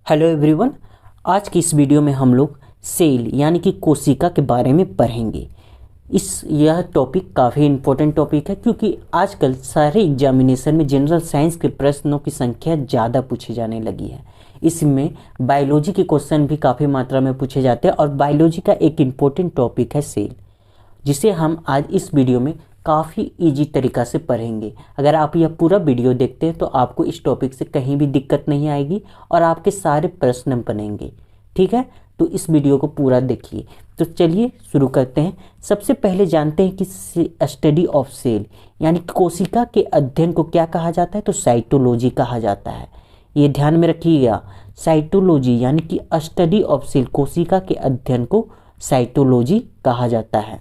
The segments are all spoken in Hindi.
Hello everyone. आज की इस वीडियो में हम लोग सेल यानी कि कोशिका के बारे में पढ़ेंगे। यह टॉपिक काफ़ी इम्पोर्टेंट टॉपिक है क्योंकि आजकल सारे एग्जामिनेशन में जनरल साइंस के प्रश्नों की संख्या ज़्यादा पूछी जाने लगी है। इसमें बायोलॉजी के क्वेश्चन भी काफ़ी मात्रा में पूछे जाते हैं और बायोलॉजी का एक इम्पोर्टेंट टॉपिक है सेल, जिसे हम आज इस वीडियो में काफ़ी इजी तरीक़ा से पढ़ेंगे। अगर आप यह पूरा वीडियो देखते हैं तो आपको इस टॉपिक से कहीं भी दिक्कत नहीं आएगी और आपके सारे प्रश्न बनेंगे। ठीक है, तो इस वीडियो को पूरा देखिए। तो चलिए शुरू करते हैं। सबसे पहले जानते हैं कि स्टडी ऑफ सेल यानी कोशिका के अध्ययन को क्या कहा जाता है, तो साइटोलॉजी कहा जाता है। ये ध्यान में रखिएगा, साइटोलॉजी यानी कि स्टडी ऑफ सेल, कोशिका के अध्ययन को साइटोलॉजी कहा जाता है।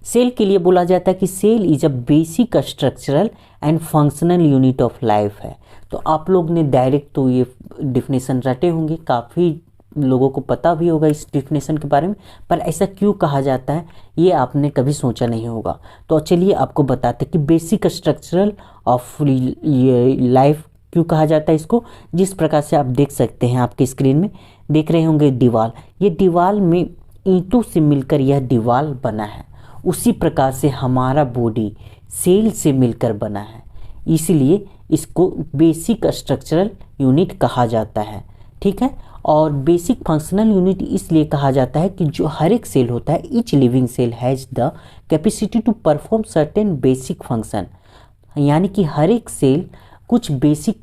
सेल के लिए बोला जाता है कि cell is a basic structural and functional unit of life है। तो आप लोग ने डायरेक्ट तो ये डिफिनेशन रटे होंगे, काफ़ी लोगों को पता भी होगा इस डिफिनेशन के बारे में, पर ऐसा क्यों कहा जाता है ये आपने कभी सोचा नहीं होगा। तो चलिए आपको बताते हैं कि बेसिक स्ट्रक्चरल ऑफ लाइफ क्यों कहा जाता है इसको। जिस प्रकार से आप देख सकते हैं, आपकी स्क्रीन में देख रहे होंगे दीवार, ये दीवार में ईंटों से मिलकर यह दीवार बना है। उसी प्रकार से हमारा बॉडी सेल से मिलकर बना है, इसलिए इसको बेसिक स्ट्रक्चरल यूनिट कहा जाता है। ठीक है, और बेसिक फंक्शनल यूनिट इसलिए कहा जाता है कि जो हर एक सेल होता है, each living cell has the capacity to perform certain basic function, यानी कि हर एक सेल कुछ बेसिक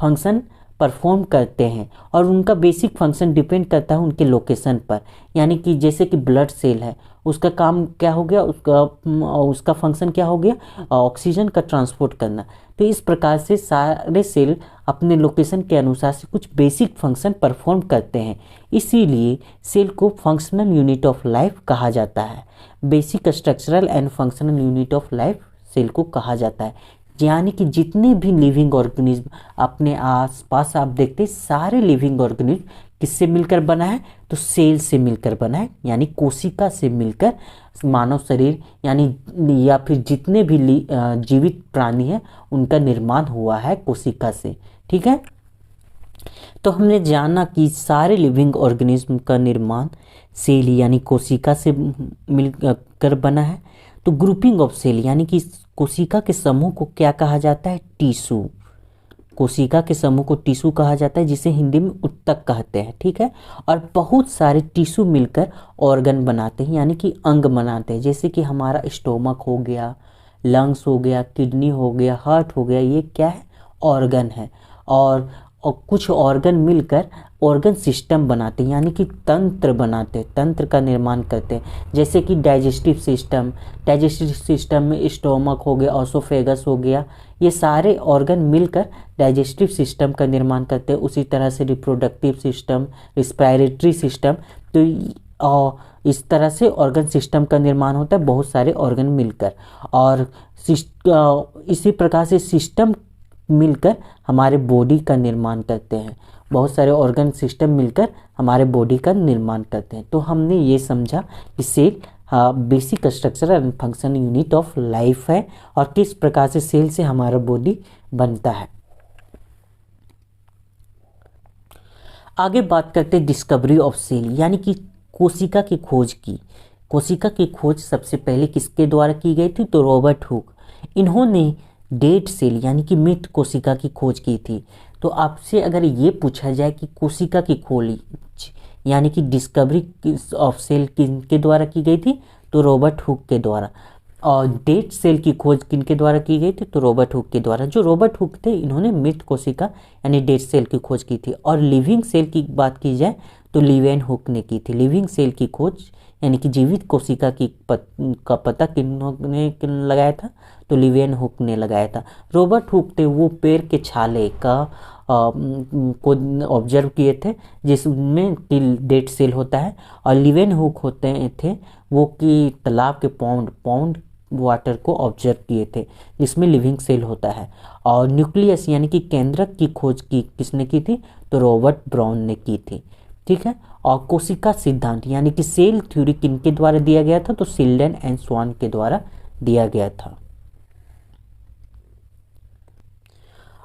फंक्शन परफॉर्म करते हैं और उनका बेसिक फंक्शन डिपेंड करता है उनके लोकेशन पर। यानी कि जैसे कि ब्लड सेल है, उसका काम क्या हो गया, उसका फंक्शन क्या हो गया, ऑक्सीजन का ट्रांसपोर्ट करना। तो इस प्रकार से सारे सेल अपने लोकेशन के अनुसार से कुछ बेसिक फंक्शन परफॉर्म करते हैं, इसीलिए सेल को फंक्शनल यूनिट ऑफ लाइफ कहा जाता है। Basic structural and functional unit of life cell को कहा जाता है। यानी कि जितने भी लिविंग ऑर्गेनिज्म अपने आसपास आप देखते हैं, सारे लिविंग ऑर्गेनिज्म किससे मिलकर बना है, तो सेल से मिलकर बना है, यानी कोशिका से मिलकर मानव शरीर यानी या फिर जितने भी जीवित प्राणी हैं उनका निर्माण हुआ है कोशिका से। ठीक है, तो हमने जाना कि सारे लिविंग ऑर्गेनिज्म का निर्माण सेल यानी कोशिका से मिलकर बना है। तो ग्रुपिंग ऑफ सेल यानी कि कोशिका के समूह को क्या कहा जाता है, टिश्यू। कोशिका के समूह को टिश्यू कहा जाता है, जिसे हिंदी में उत्तक कहते हैं। ठीक है, और बहुत सारे टिश्यू मिलकर ऑर्गन बनाते हैं यानी कि अंग बनाते हैं। जैसे कि हमारा स्टोमक हो गया, लंग्स हो गया, किडनी हो गया, हार्ट हो गया, ये क्या है, ऑर्गन है। और कुछ ऑर्गन मिलकर ऑर्गन सिस्टम बनाते हैं यानी कि तंत्र बनाते हैं, तंत्र का निर्माण करते हैं। जैसे कि डाइजेस्टिव सिस्टम में स्टोमक हो गया, ऑसोफेगस हो गया, ये सारे ऑर्गन मिलकर डाइजेस्टिव सिस्टम का निर्माण करते हैं। उसी तरह से रिप्रोडक्टिव सिस्टम, रिस्पायरेटरी सिस्टम, तो इस तरह से ऑर्गन सिस्टम का निर्माण होता है, बहुत सारे ऑर्गन मिलकर। और इसी प्रकार से सिस्टम मिलकर हमारे बॉडी का निर्माण करते हैं, बहुत सारे ऑर्गन सिस्टम मिलकर हमारे बॉडी का निर्माण करते हैं। तो हमने ये समझा कि cell basic structure and function unit of life है और किस प्रकार से सेल से हमारा बॉडी बनता है। आगे बात करते हैं डिस्कवरी ऑफ सेल यानी कि कोशिका की खोज की। कोशिका की खोज सबसे पहले किसके द्वारा की गई थी, तो रॉबर्ट हुक। इन्होंने डेड सेल यानी कि मृत कोशिका की खोज की थी। तो आपसे अगर ये पूछा जाए कि कोशिका की खोज यानी कि डिस्कवरी ऑफ सेल किनके द्वारा की गई थी, तो रॉबर्ट हुक के द्वारा। और डेड सेल की खोज किनके द्वारा की गई थी, तो रॉबर्ट हुक के द्वारा। जो रॉबर्ट हुक थे, इन्होंने मृत कोशिका यानी डेड सेल की खोज की थी। और लिविंग सेल की बात की जाए तो लिवेन हुक ने की थी। लिविंग सेल की खोज यानी कि जीवित कोशिका का पता किन्होंने लगाया था, तो लिवेन हुक ने लगाया था। रॉबर्ट हुक थे वो पेड़ के छाले को ऑब्जर्व किए थे जिसमें डेड सेल होता है। और लिवेन हुक होते थे वो कि तालाब के पॉन्ड वाटर को ऑब्जर्व किए थे जिसमें लिविंग सेल होता है। और न्यूक्लियस यानी कि केंद्रक की खोज किसने की थी, तो रॉबर्ट ब्राउन ने की थी। ठीक है, और कोशिका सिद्धांत यानी कि सेल थ्योरी किनके द्वारा दिया गया था, तो शिल्डन एंड स्वान के द्वारा दिया गया था।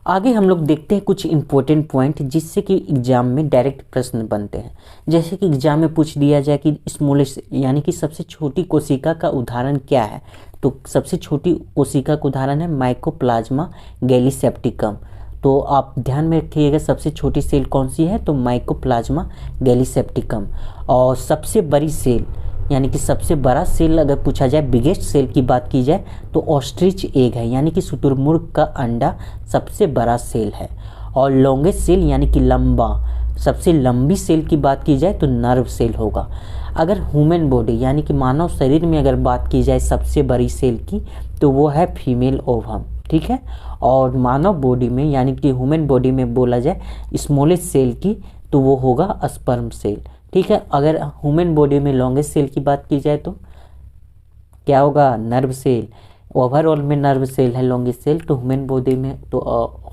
आगे हम लोग देखते हैं कुछ इंपॉर्टेंट पॉइंट जिससे कि एग्जाम में डायरेक्ट प्रश्न बनते हैं। जैसे कि एग्जाम में पूछ दिया जाए कि स्मॉलेस्ट यानी कि सबसे छोटी कोशिका का उदाहरण क्या है, तो सबसे छोटी कोशिका का उदाहरण है माइकोप्लाज्मा गैलीसेप्टिकम। तो आप ध्यान में रखिएगा सबसे छोटी सेल कौन सी है, तो माइकोप्लाज्मा गैलीसेप्टिकम। और सबसे बड़ी सेल यानी कि सबसे बड़ा सेल अगर पूछा जाए, बिगेस्ट सेल की बात की जाए, तो ऑस्ट्रिच एग है यानी कि शुतुरमुर्ग का अंडा सबसे बड़ा सेल है। और लॉन्गेस्ट सेल यानी कि लंबा, सबसे लंबी सेल की बात की जाए तो नर्व सेल होगा। अगर ह्यूमन बॉडी यानी कि मानव शरीर में अगर बात की जाए सबसे बड़ी सेल की, तो वो है फीमेल ओवम, ठीक है। और मानव बॉडी में यानी कि ह्यूमन बॉडी में बोला जाए स्मॉलेस्ट सेल की, तो वो होगा स्पर्म सेल, ठीक है। अगर ह्यूमन बॉडी में लॉन्गेस्ट सेल की बात की जाए तो क्या होगा, नर्व सेल। ओवरऑल में नर्व सेल है लॉन्गेस्ट सेल, तो ह्यूमन बॉडी में तो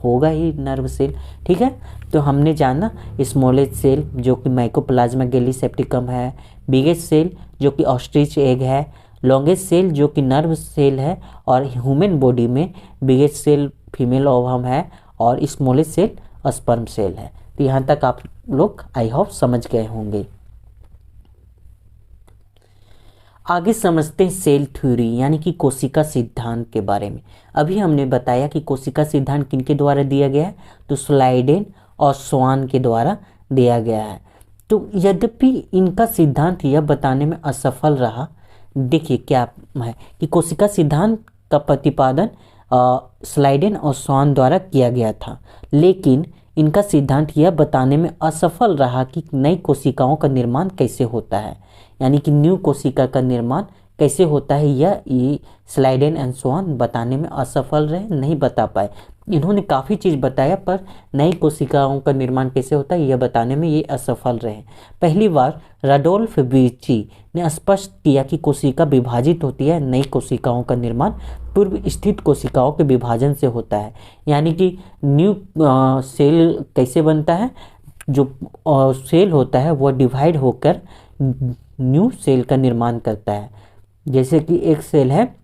होगा ही नर्व सेल, ठीक है। तो हमने जाना स्मॉलेस्ट सेल जो कि माइकोप्लाज्मा गैलीसेप्टिकम है, बिगेस्ट सेल जो कि ऑस्ट्रिच एग है, लॉन्गेस्ट सेल जो कि नर्व सेल है, और ह्यूमन बॉडी में बिगेस्ट सेल फीमेल ओवम है और स्मॉलेस्ट सेल स्पर्म सेल है। तो यहाँ तक आप लोग आई होप समझ गए होंगे। आगे समझते हैं सेल थ्योरी यानी कि कोशिका सिद्धांत के बारे में। अभी हमने बताया कि कोशिका सिद्धांत किनके द्वारा दिया गया है, तो स्लाइडेन और स्वान के द्वारा दिया गया है। तो यद्यपि इनका सिद्धांत यह बताने में असफल रहा, देखिए क्या है कि कोशिका सिद्धांत का प्रतिपादन स्लाइडेन और स्वान द्वारा किया गया था, लेकिन इनका सिद्धांत यह बताने में असफल रहा कि नई कोशिकाओं का निर्माण कैसे होता है, यानी कि न्यू कोशिका का निर्माण कैसे होता है, यह स्लाइडेन एंड स्वान बताने में असफल रहे, नहीं बता पाए। इन्होंने काफ़ी चीज़ बताया पर नई कोशिकाओं का निर्माण कैसे होता है यह बताने में ये असफल रहे। पहली बार राडोल्फ विर्ची ने स्पष्ट किया कि कोशिका विभाजित होती है, नई कोशिकाओं का निर्माण पूर्व स्थित कोशिकाओं के विभाजन से होता है। यानी कि न्यू सेल कैसे बनता है, जो सेल होता है वह डिवाइड होकर न्यू सेल का निर्माण करता है। जैसे कि एक सेल है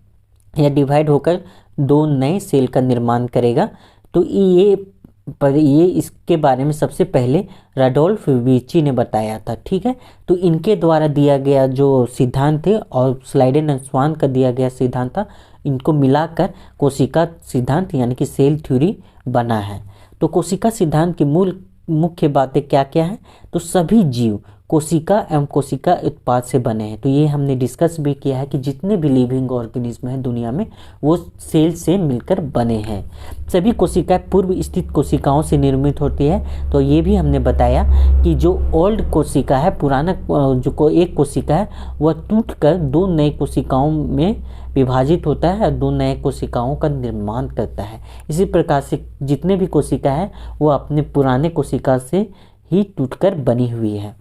यह डिवाइड होकर दो नए सेल का निर्माण करेगा। तो ये इसके बारे में सबसे पहले राडोल्फ विर्ची ने बताया था, ठीक है। तो इनके द्वारा दिया गया जो सिद्धांत थे और स्लाइडेन एंड स्वान का दिया गया सिद्धांत था, इनको मिलाकर कोशिका सिद्धांत यानी कि सेल थ्योरी बना है। तो कोशिका सिद्धांत की मुख्य बातें क्या क्या हैं, तो सभी जीव कोशिका एवं कोशिका उत्पाद से बने हैं। तो ये हमने डिस्कस भी किया है कि जितने भी लिविंग ऑर्गेनिज्म हैं दुनिया में वो सेल से मिलकर बने हैं। सभी कोशिकाएं पूर्व स्थित कोशिकाओं से निर्मित होती है। तो ये भी हमने बताया कि जो ओल्ड कोशिका है, पुराना जो एक कोशिका है, वह टूटकर दो नई कोशिकाओं में विभाजित होता है और दो नए कोशिकाओं का निर्माण करता है। इसी प्रकार से जितने भी कोशिका है वो अपने पुराने कोशिका से ही टूटकर बनी हुई है।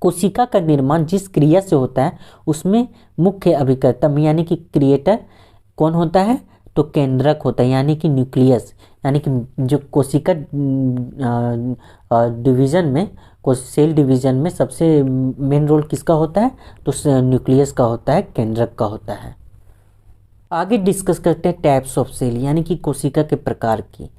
कोशिका का निर्माण जिस क्रिया से होता है उसमें मुख्य अभिकर्ता यानी कि क्रिएटर कौन होता है, तो केंद्रक होता है यानी कि न्यूक्लियस। यानी कि जो कोशिका डिवीज़न में सेल डिवीज़न में सबसे मेन रोल किसका होता है, तो न्यूक्लियस का होता है, केंद्रक का होता है। आगे डिस्कस करते हैं टाइप्स ऑफ सेल यानी कि कोशिका के प्रकार की।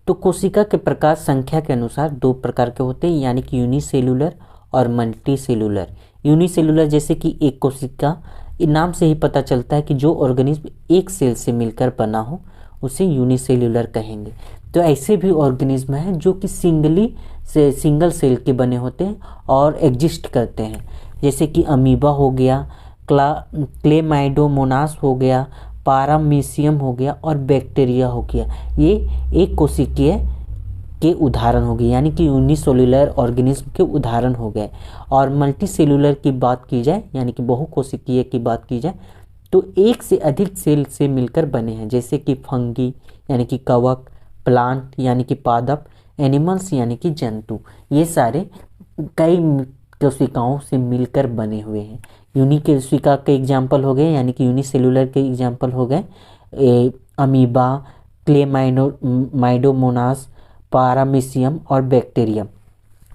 तो कोशिका के प्रकार संख्या के अनुसार दो प्रकार के होते हैं यानी कि यूनिसेलुलर और मल्टी सेलुलर। यूनिसेलुलर जैसे कि एक कोशिका, नाम से ही पता चलता है कि जो ऑर्गेनिज्म एक सेल से मिलकर बना हो उसे यूनिसेलुलर कहेंगे। तो ऐसे भी ऑर्गेनिज्म हैं जो कि सिंगल सेल के बने होते हैं और एग्जिस्ट करते हैं, जैसे कि अमीबा हो गया, क्लेमाइडोमोनास हो गया, पारामीशियम हो गया और बैक्टीरिया हो गया। ये एक कोशिकीय के उदाहरण हो गए यानी कि यूनिसेलुलर ऑर्गेनिज्म के उदाहरण हो गए। और मल्टी सेलुलर की बात की जाए यानी कि बहुकोशिकीय की बात की जाए तो एक से अधिक सेल से मिलकर बने हैं, जैसे कि फंगी यानी कि कवक, प्लांट यानी कि पादप, एनिमल्स यानी कि जंतु। ये सारे कई कोशिकाओं से मिलकर बने हुए हैं। यूनिकोशिका के एग्जाम्पल हो गए यानी कि यूनिसेलुलर के एग्जाम्पल हो गए अमीबा, क्लेमाइडोमोनास, पारामीशियम और बैक्टीरियम।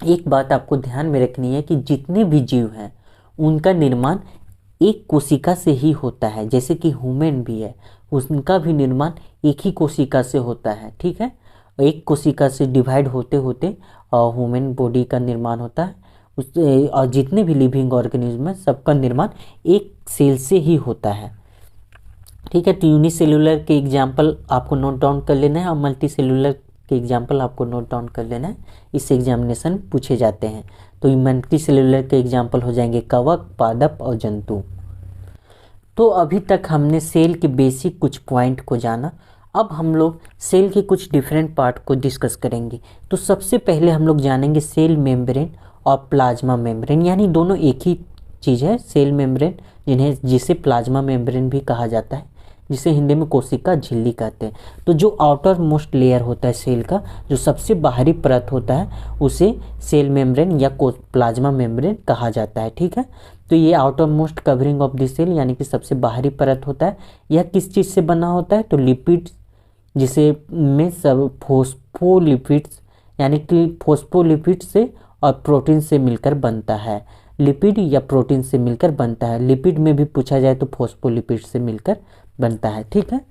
एक बात आपको ध्यान में रखनी है कि जितने भी जीव हैं उनका निर्माण एक कोशिका से ही होता है, जैसे कि ह्यूमन भी है, उनका भी निर्माण एक ही कोशिका से होता है, ठीक है। एक कोशिका से डिवाइड होते होते ह्यूमन बॉडी का निर्माण होता है। और जितने भी लिविंग ऑर्गेनिज्म है सबका निर्माण एक सेल से ही होता है। ठीक है, तो यूनिसेलुलर के एग्जाम्पल आपको नोट डाउन कर लेना है और मल्टी सेलुलर के एग्जाम्पल आपको नोट डाउन कर लेना है, इससे एग्जामिनेशन पूछे जाते हैं। तो मल्टी सेलुलर के एग्जाम्पल हो जाएंगे कवक, पादप और जंतु। तो अभी तक हमने सेल के बेसिक कुछ पॉइंट को जाना। अब हम लोग सेल के कुछ डिफरेंट पार्ट को डिस्कस करेंगे। तो सबसे पहले हम लोग जानेंगे सेल मेम्ब्रेन और प्लाज्मा मेम्ब्रेन, यानी दोनों एक ही चीज़ है। सेल मेम्ब्रेन जिसे प्लाज्मा मेम्ब्रेन भी कहा जाता है, जिसे हिंदी में कोशिका झिल्ली कहते हैं। तो जो आउटर मोस्ट लेयर होता है सेल का, जो सबसे बाहरी परत होता है, उसे सेल मेम्ब्रेन या प्लाज्मा मेम्ब्रेन कहा जाता है। ठीक है, तो ये outermost covering of the cell यानी कि सबसे बाहरी परत होता है। यह किस चीज़ से बना होता है? तो लिपिड्स, जिसे में सब फोस्फोलिपिड्स यानी कि फोस्फोलिपिड से और प्रोटीन से मिलकर बनता है। लिपिड या प्रोटीन से मिलकर बनता है। लिपिड में भी पूछा जाए तो फोस्फोलिपिड से मिलकर बनता है। ठीक है,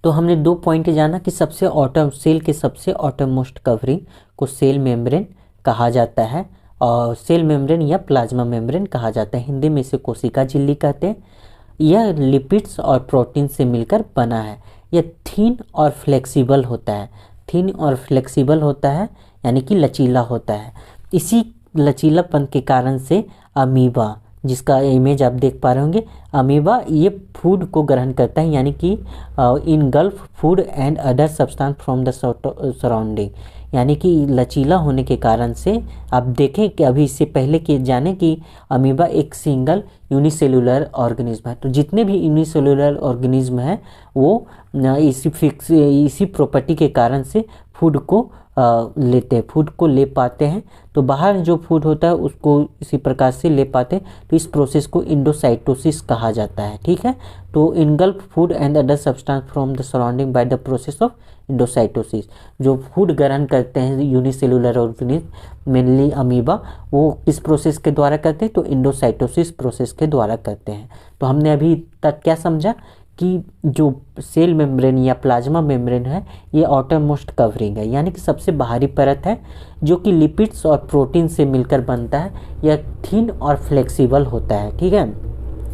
तो हमने 2 पॉइंट जाना कि सेल के सबसे आउटर मोस्ट कवरिंग को सेल मेम्ब्रेन कहा जाता है और सेल मेम्ब्रेन या प्लाज्मा मेम्ब्रेन कहा जाता है। हिंदी में इसे कोशिका झिल्ली कहते हैं। यह लिपिड्स और प्रोटीन से मिलकर बना है। यह थीन और फ्लेक्सिबल होता है। थीन और फ्लेक्सिबल होता है यानी कि लचीला होता है। इसी लचीलापन के कारण से अमीबा, जिसका इमेज आप देख पा रहे होंगे, अमीबा ये फूड को ग्रहण करता है, यानी कि engulf food and other substance from the surrounding, यानी कि लचीला होने के कारण से आप देखें कि अभी इससे पहले कि जाने कि अमीबा एक सिंगल यूनिसेलुलर ऑर्गेनिज्म है। तो जितने भी यूनिसेलुलर ऑर्गेनिज्म है वो इसी प्रॉपर्टी के कारण से फूड को लेते हैं, फूड को ले पाते हैं। तो बाहर जो फूड होता है उसको इसी प्रकार से ले पाते हैं। तो इस प्रोसेस को इंडोसाइटोसिस कहा जाता है। ठीक है, तो engulf food and other substance from the surrounding by the process of endocytosis. जो फूड ग्रहण करते हैं यूनिसेलुलर ऑर्गेनिज्म मेनली अमीबा, वो किस प्रोसेस के द्वारा करते हैं? तो इंडोसाइटोसिस प्रोसेस के द्वारा करते हैं। तो हमने अभी तक क्या समझा कि जो सेल मेम्ब्रेन या प्लाज्मा मेम्ब्रेन है ये आउटर मोस्ट कवरिंग है, यानी कि सबसे बाहरी परत है जो कि लिपिड्स और प्रोटीन से मिलकर बनता है। यह थीन और फ्लेक्सिबल होता है। ठीक है,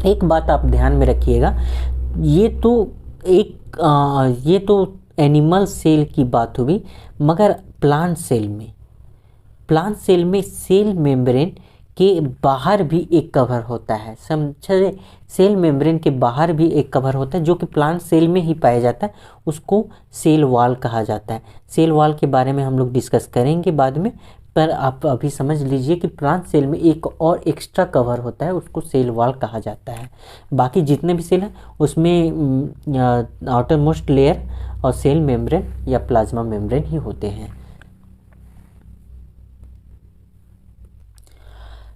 एक बात आप ध्यान में रखिएगा, ये तो एनिमल सेल की बात हुई, मगर प्लांट सेल में सेल मेम्ब्रेन के बाहर भी एक कवर होता है। समझे, सेल मेम्ब्रेन के बाहर भी एक कवर होता है जो कि प्लांट सेल में ही पाया जाता है, उसको सेल वॉल कहा जाता है। सेल वॉल के बारे में हम लोग डिस्कस करेंगे बाद में, पर आप अभी समझ लीजिए कि प्लांट सेल में एक और एक्स्ट्रा कवर होता है, उसको सेल वॉल कहा जाता है। बाकी जितने भी सेल हैं उसमें आउटर मोस्ट लेयर और सेल मेम्ब्रेन या प्लाज्मा मेम्ब्रेन ही होते हैं।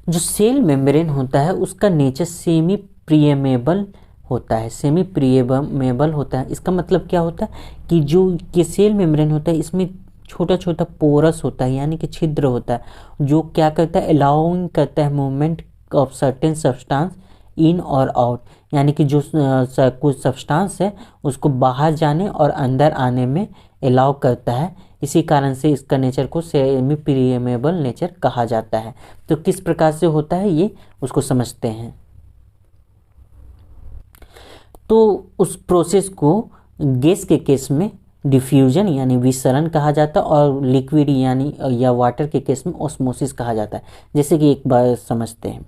जो सेल मेम्ब्रेन होता है उसका नेचर सेमी प्रिएमेबल होता है। सेमी प्रिएमेबल होता है, इसका मतलब क्या होता है कि जो ये सेल मेम्ब्रेन होता है इसमें छोटा छोटा पोरस होता है, यानी कि छिद्र होता है, जो क्या करता है, अलाउइंग करता है movement of certain substance in और आउट, यानी कि जो कुछ सब्सटेंस है उसको बाहर जाने और अंदर आने में अलाउ करता है। इसी कारण से इसका नेचर को सेमी प्रिएमेबल नेचर कहा जाता है। तो किस प्रकार से होता है ये उसको समझते हैं। तो उस प्रोसेस को गैस के केस में डिफ्यूजन यानी विसरण कहा जाता है और लिक्विड यानी या वाटर के केस में ऑस्मोसिस कहा जाता है। जैसे कि एक बार समझते हैं,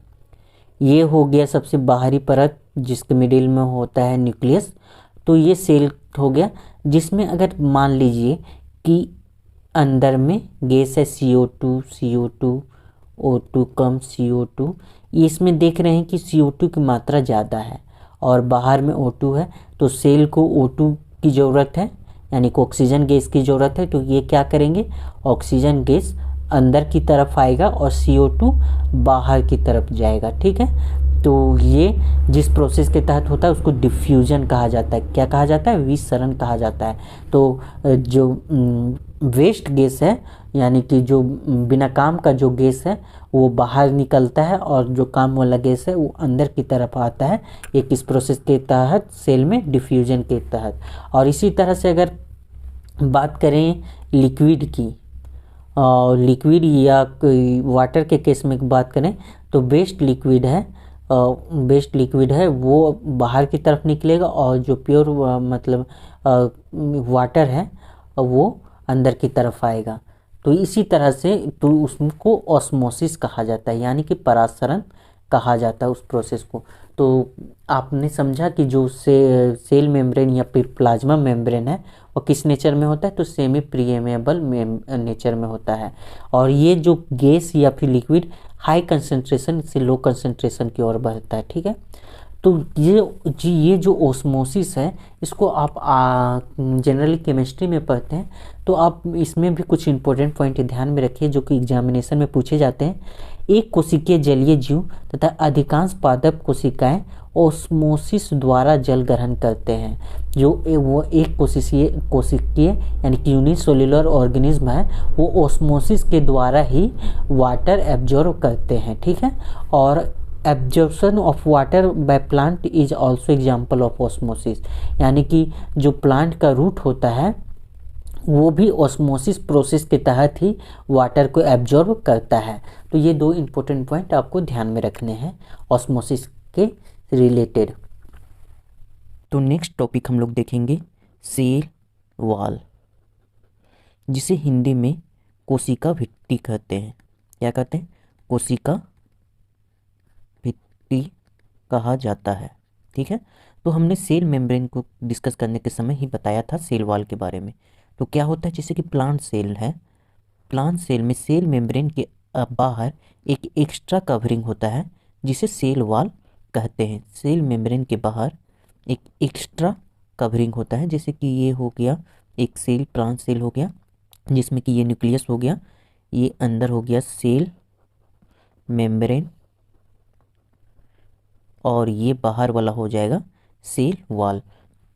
ये हो गया सबसे बाहरी परत जिसके मिडिल में होता है न्यूक्लियस। तो ये सेल हो गया जिसमें अगर मान लीजिए कि अंदर में गैस है CO2 O2 कम CO2, इसमें देख रहे हैं कि CO2 की मात्रा ज़्यादा है और बाहर में O2 है, तो सेल को O2 की ज़रूरत है, यानी कि ऑक्सीजन गैस की ज़रूरत है। तो ये क्या करेंगे, ऑक्सीजन गैस अंदर की तरफ आएगा और CO2 बाहर की तरफ जाएगा। ठीक है, तो ये जिस प्रोसेस के तहत होता है उसको डिफ्यूजन कहा जाता है। क्या कहा जाता है? विसरण कहा जाता है। तो जो वेस्ट गैस है यानी कि जो बिना काम का जो गैस है वो बाहर निकलता है और जो काम वाला गैस है वो अंदर की तरफ आता है। ये किस प्रोसेस के तहत? सेल में डिफ्यूजन के तहत। और इसी तरह से अगर बात करें लिक्विड की, लिक्विड या वाटर के केस में बात करें तो बेस्ट लिक्विड है वो बाहर की तरफ निकलेगा, और जो प्योर मतलब वाटर है वो अंदर की तरफ आएगा। तो इसी तरह से तो उसको ऑस्मोसिस कहा जाता है, यानी कि परासरण कहा जाता है उस प्रोसेस को। तो आपने समझा कि जो सेल मेम्ब्रेन या फिर प्लाज्मा मेम्ब्रेन है वो किस नेचर में होता है, तो सेमी प्रीएमेबल नेचर में होता है। और ये जो गैस या फिर लिक्विड हाई कंसंट्रेशन से लो कंसंट्रेशन की ओर बढ़ता है, ठीक है। तो ये जो ओस्मोसिस है इसको आप जनरली केमिस्ट्री में पढ़ते हैं, तो आप इसमें भी कुछ इंपॉर्टेंट पॉइंट ध्यान में रखिए जो कि एग्जामिनेशन में पूछे जाते हैं। एक कोशिकीय जलीय जीव तथा अधिकांश पादप कोशिकाएं ओस्मोसिस द्वारा जल ग्रहण करते हैं। वो एक कोशिकीय यानी कि यूनिसेल्युलर ऑर्गेनिज्म है, वो ओस्मोसिस के द्वारा ही वाटर एब्जॉर्ब करते हैं, ठीक है। और absorption of water by plant is also example of osmosis, यानी कि जो प्लांट का रूट होता है वो भी ऑस्मोसिस प्रोसेस के तहत ही वाटर को एब्जॉर्ब करता है। तो ये दो इम्पोर्टेंट पॉइंट आपको ध्यान में रखने हैं ऑस्मोसिस के रिलेटेड। तो नेक्स्ट टॉपिक हम लोग देखेंगे सेल वॉल, जिसे हिंदी में कोशिका भित्ति कहते हैं। क्या कहते हैं? कोशिका भित्ति कहा जाता है, ठीक है। तो हमने सेल मेम्ब्रेन को डिस्कस करने के समय ही बताया था सेल वॉल के बारे में। तो क्या होता है, जैसे कि प्लांट सेल है, प्लांट सेल में सेल मेम्ब्रेन के बाहर एक एक्स्ट्रा कवरिंग होता है जिसे सेल वॉल कहते हैं। सेल मेम्ब्रेन के बाहर एक एक्स्ट्रा कवरिंग होता है, जैसे कि ये हो गया एक सेल, प्लांट सेल हो गया, जिसमें कि ये न्यूक्लियस हो गया, ये अंदर हो गया सेल मेम्ब्रेन, और ये बाहर वाला हो जाएगा सेल वॉल।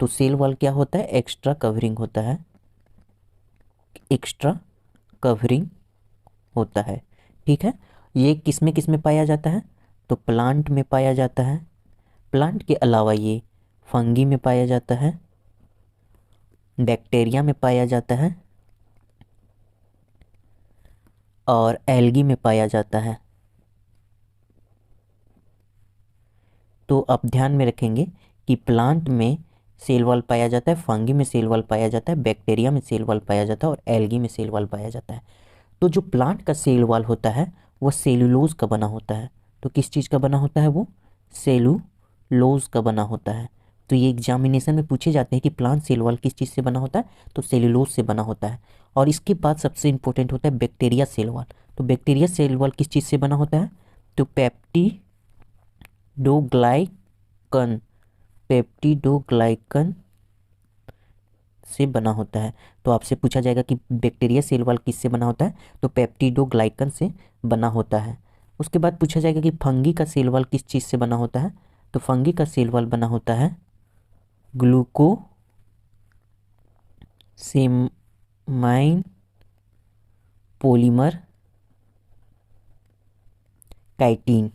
तो सेल वॉल क्या होता है? एक्स्ट्रा कवरिंग होता है, एक्स्ट्रा कवरिंग होता है, ठीक है। ये किस में पाया जाता है? तो प्लांट में पाया जाता है। प्लांट के अलावा ये फंगी में पाया जाता है, बैक्टीरिया में पाया जाता है, और एल्गी में पाया जाता है। तो आप ध्यान में रखेंगे कि प्लांट में सेल वॉल पाया जाता है, फंगी में सेल वॉल पाया जाता है, बैक्टीरिया में सेल वॉल पाया जाता है, और एल्गी में सेल वॉल पाया जाता है। तो जो प्लांट का सेल वॉल होता है वो सेलुलोज का बना होता है। तो किस चीज़ का बना होता है? वो सेलुलोज का बना होता है। तो ये एग्जामिनेशन में पूछे जाते हैं कि प्लांट सेल वॉल किस चीज़ से बना होता है, तो सेलुलोज से बना होता है। और इसके बाद सबसे इंपॉर्टेंट होता है बैक्टीरिया सेल वॉल। तो बैक्टीरिया सेल वॉल किस चीज़ से बना होता है? तो पेप्टिडोग्लाइकन से बना होता है। तो आपसे पूछा जाएगा कि बैक्टीरिया सेल वॉल किससे बना होता है, तो पेप्टिडोग्लाइकन से बना होता है। उसके बाद पूछा जाएगा कि फंगी का सेल वॉल किस चीज़ से बना होता है, तो फंगी का सेल वॉल बना होता है ग्लूकोसेमाइन पॉलीमर काइटिन।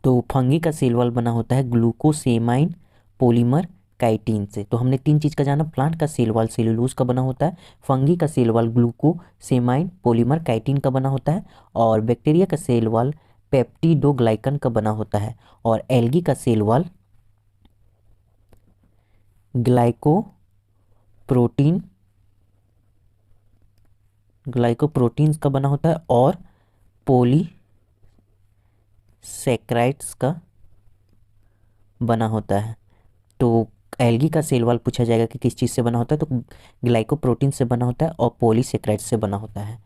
तो फंगी का सेल वॉल बना होता है ग्लूकोसेमाइन पॉलीमर काइटिन से। तो हमने तीन चीज़ का जाना, प्लांट का सेल वॉल सेलुलोज का बना होता है, फंगी का सेल वॉल ग्लूकोसेमाइन पॉलीमर काइटिन का बना होता है, और बैक्टीरिया का सेल वॉल पेप्टिडोग्लाइकन का बना होता है, और एल्गी का सेल वॉल ग्लाइकोप्रोटीन्स का बना होता है, और पॉलीसैकेराइड्स का बना होता है। तो एल्गी का सेल वॉल पूछा जाएगा कि किस चीज़ से बना होता है, तो ग्लाइकोप्रोटीन से बना होता है और पॉलीसैकेराइड से बना होता है।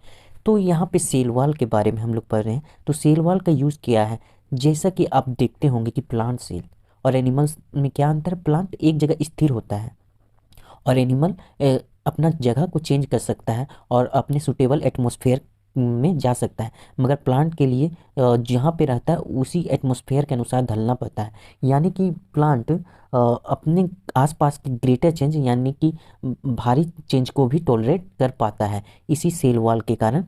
तो यहाँ पे सेल वॉल के बारे में हम लोग पढ़ रहे हैं। तो सेल वॉल का यूज़ किया है, जैसा कि आप देखते होंगे कि प्लांट सेल और एनिमल्स में क्या अंतर है। प्लांट एक जगह स्थिर होता है और एनिमल अपना जगह को चेंज कर सकता है और अपने सूटेबल एटमॉस्फेयर में जा सकता है, मगर प्लांट के लिए जहाँ पे रहता है उसी एटमॉस्फेयर के अनुसार ढलना पड़ता है। यानी कि प्लांट अपने आसपास की ग्रेटर चेंज यानी कि भारी चेंज को भी टॉलरेट कर पाता है इसी सेल वॉल के कारण।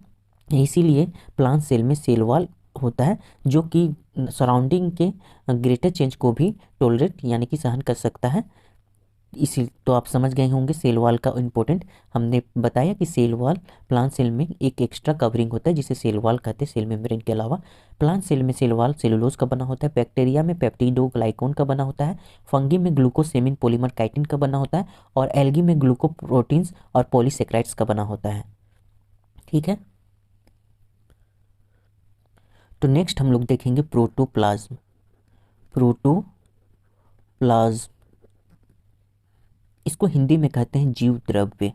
इसीलिए प्लांट सेल में सेल वॉल होता है जो कि सराउंडिंग के ग्रेटर चेंज को भी टॉलरेट यानी कि सहन कर सकता है। इसी तो आप समझ गए होंगे सेल वॉल का इम्पोर्टेंट। हमने बताया कि सेल वॉल प्लांट सेल में एक एक्स्ट्रा कवरिंग होता है जिसे सेल वॉल कहते हैं सेल मेम्ब्रेन के अलावा। प्लांट सेल में सेल वॉल सेलुलोज का बना होता है, बैक्टीरिया में पेप्टिडोग्लाइकॉन का बना होता है, फंगी में ग्लूकोसेमिन पॉलीमर काइटिन का बना होता है, और एल्गी में ग्लूकोप्रोटीन्स और पॉलीसेक्राइड्स का बना होता है। ठीक है, तो नेक्स्ट हम लोग देखेंगे प्रोटोप्लाज्म। प्रोटोप्लाज्म इसको हिंदी में कहते हैं जीव द्रव्य।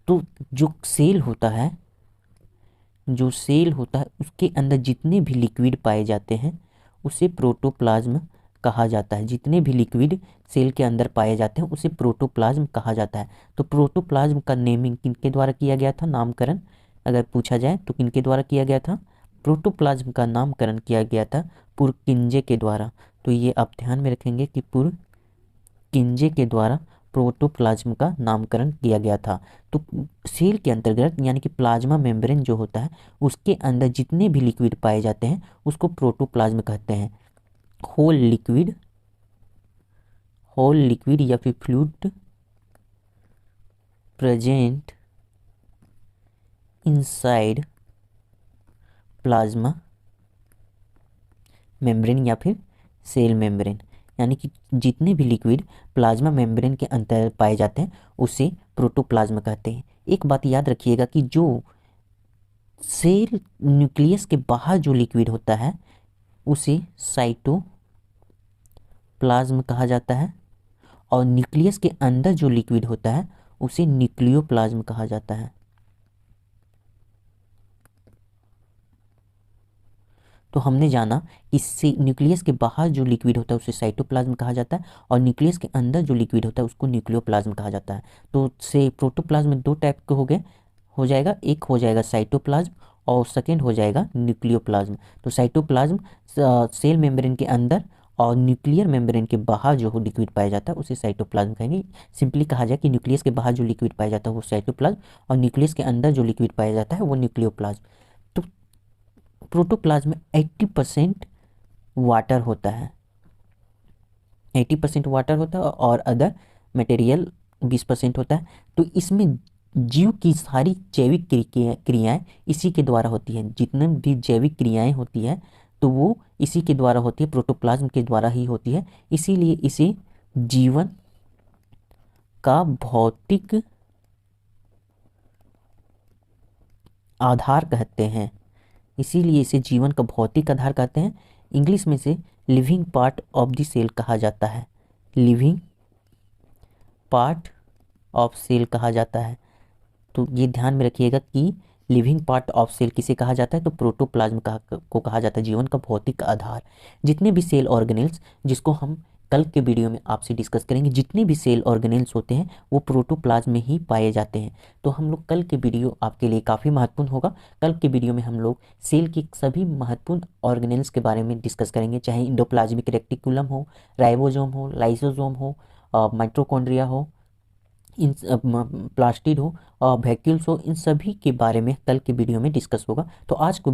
तो जो सेल होता है उसके अंदर जितने भी लिक्विड पाए जाते हैं उसे प्रोटोप्लाज्म कहा जाता है। जितने भी लिक्विड सेल के अंदर पाए जाते हैं उसे प्रोटोप्लाज्म कहा जाता है। तो प्रोटोप्लाज्म का नेमिंग किनके द्वारा किया गया था, नामकरण अगर पूछा जाए तो किनके द्वारा किया गया था? प्रोटोप्लाज्म का नामकरण किया गया था पुरकिंजे के द्वारा। तो ये आप ध्यान में रखेंगे कि पुरकिंजे के द्वारा प्रोटोप्लाज्म का नामकरण किया गया था। तो सेल के अंतर्गत यानी कि प्लाज्मा मेम्ब्रेन जो होता है उसके अंदर जितने भी लिक्विड पाए जाते हैं उसको प्रोटोप्लाज्म कहते हैं। होल लिक्विड या फिर fluid present inside plasma membrane या फिर सेल मेम्ब्रेन, यानी कि जितने भी लिक्विड प्लाज्मा मेम्ब्रेन के अंदर पाए जाते हैं उसे प्रोटोप्लाज्म कहते हैं। एक बात याद रखिएगा कि जो सेल न्यूक्लियस के बाहर जो लिक्विड होता है उसे साइटोप्लाज्म कहा जाता है, और न्यूक्लियस के अंदर जो लिक्विड होता है उसे न्यूक्लियोप्लाज्म कहा जाता है। तो हमने जाना इससे न्यूक्लियस के बाहर जो लिक्विड होता है उसे साइटोप्लाज्म कहा जाता है, और न्यूक्लियस के अंदर जो लिक्विड होता है उसको न्यूक्लियोप्लाज्म कहा जाता है। तो से प्रोटोप्लाज्म में दो टाइप के हो जाएगा, एक हो जाएगा साइटोप्लाज्म और सेकेंड हो जाएगा न्यूक्लियोप्लाज्म। तो साइटोप्लाज्म सेल मेम्ब्रेन के अंदर और न्यूक्लियर मेम्ब्रेन के बाहर जो लिक्विड पाया जाता है उसे साइटोप्लाज्म कहेंगे। सिंपली कहा जाए कि न्यूक्लियस के बाहर जो लिक्विड पाया जाता है वो साइटोप्लाज्म, और न्यूक्लियस के अंदर जो लिक्विड पाया जाता है वो न्यूक्लियोप्लाज्म। तो प्रोटोप्लाज्म में 80% वाटर होता है, 80% वाटर होता है और अदर मटेरियल 20% होता है। तो इसमें जीव की सारी जैविक क्रियाएं इसी के द्वारा होती हैं। जितने भी जैविक क्रियाएं होती है तो वो इसी के द्वारा होती है, प्रोटोप्लाज्म के द्वारा ही होती है। इसीलिए इसे जीवन का भौतिक आधार कहते हैं। इसीलिए इसे जीवन का भौतिक आधार कहते हैं। इंग्लिश में से living part of the cell कहा जाता है, लिविंग पार्ट ऑफ सेल कहा जाता है। तो ये ध्यान में रखिएगा कि लिविंग पार्ट ऑफ सेल किसे कहा जाता है? तो प्रोटोप्लाज्म को कहा जाता है जीवन का भौतिक आधार। जितने भी सेल ऑर्गेनेल्स, जिसको हम कल के वीडियो में आपसे डिस्कस करेंगे, जितने भी सेल ऑर्गेनेल्स होते हैं वो प्रोटोप्लाज्म में ही पाए जाते हैं। तो हम लोग कल के वीडियो आपके लिए काफ़ी महत्वपूर्ण होगा। कल के वीडियो में हम लोग सेल के सभी महत्वपूर्ण ऑर्गेनेल्स के बारे में डिस्कस करेंगे, चाहे इंडोप्लाज्मिक रेक्टिकुलम हो, राइबोसोम हो, लाइसोसोम हो, माइटोकॉन्ड्रिया हो, इन प्लास्टिड हो, वैक्यूल्स हो, इन सभी के बारे में कल के वीडियो में डिस्कस होगा। तो आज के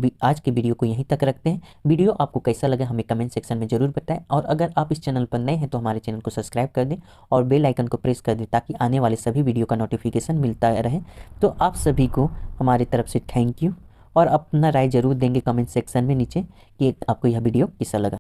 वीडियो को यहीं तक रखते हैं। वीडियो आपको कैसा लगा हमें कमेंट सेक्शन में ज़रूर बताएं, और अगर आप इस चैनल पर नए हैं तो हमारे चैनल को सब्सक्राइब कर दें और बेल आइकन को प्रेस कर दें ताकि आने वाले सभी वीडियो का नोटिफिकेशन मिलता रहे। तो आप सभी को हमारी तरफ से थैंक यू, और अपना राय ज़रूर देंगे कमेंट सेक्शन में नीचे कि आपको यह वीडियो कैसा लगा।